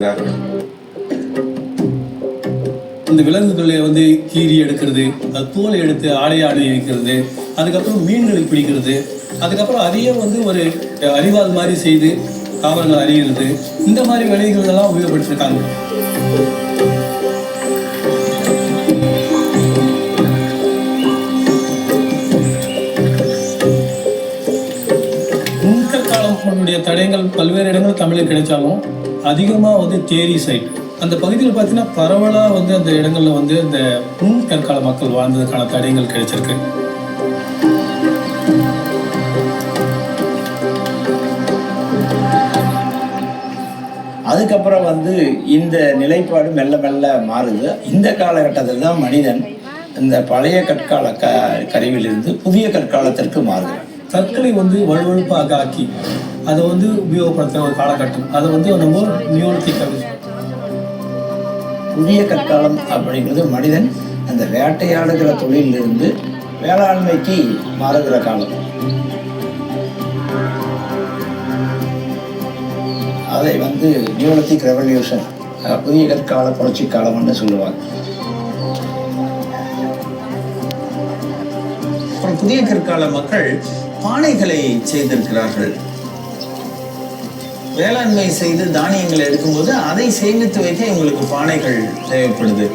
இந்த விலங்குகளை வந்து கீறி எடுக்கிறது, அது தோலை எடுத்து ஆடை வைக்கிறது, அதுக்கப்புறம் மீன்களை பிடிக்கிறது, அதுக்கப்புறம் அதையே வந்து ஒரு அறிவாள் மாதிரி செய்து தாவரங்கள் அறிகிறது, இந்த மாதிரி வேலைகள் எல்லாம் உபயோகப்படுத்திருக்காங்க. முன்கற்காலத்தினுடைய தடயங்கள் பல்வேறு இடங்கள் தமிழில் கிடைச்சாலும் அதிகமாக வந்து தேரி சைட் அந்த பகுதியில் பார்த்தீங்கன்னா பரவலாக வந்து அந்த இடங்கள்ல வந்து இந்த முன்கற்கால மக்கள் வாழ்ந்ததுக்கான தடயங்கள் கிடைச்சிருக்கு. அதுக்கப்புறம் வந்து இந்த நிலைப்பாடு மெல்ல மெல்ல மாறுது. இந்த காலகட்டத்தில் தான் மனிதன் இந்த பழைய கற்கால கருவிலிருந்து புதிய கற்காலத்திற்கு மாறுகிறான். கற்களை வந்து வலுவழுப்பாக ஆக்கி அதை வந்து உபயோகப்படுத்துகிற ஒரு காலகட்டம், அதை வந்து நம்ம நியோலித்திக் அப்படின்னு. புதிய கற்காலம் அப்படிங்கிறது மனிதன் அந்த வேட்டையாடுகிற தொழிலிருந்து வேளாண்மைக்கு மாறுகிற காலம். அதை வந்து நியோலித்திக் ரெவல்யூஷன், புதிய கற்கால புரட்சி காலம்னு சொல்லுவாங்க. புதிய கற்கால மக்கள் பானைகளை செய்திருக்கிறார்கள். வேளாண்மை செய்து தானியங்களை எடுக்கும்போது அதை சேமித்து வைக்க உங்களுக்கு பானைகள் தேவைப்படுது.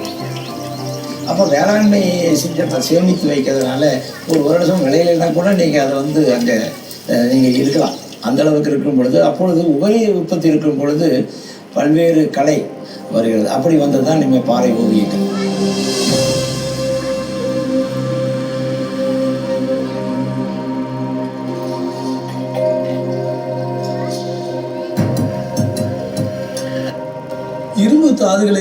அப்போ வேளாண்மை செஞ்ச சேமித்து வைக்கிறதுனால ஒரு வருடம் விளையிலன்னா கூட நீங்கள் அதை வந்து அங்கே நீங்கள் இருக்கலாம். அந்த அளவுக்கு இருக்கும் பொழுது அப்பொழுது உபரி உற்பத்தி இருக்கும் பொழுது பல்வேறு கலை வருகிறது. அப்படி வந்தது தான் நீங்கள் பாறை ஓவியங்கள். இரும்பு தாதுகளை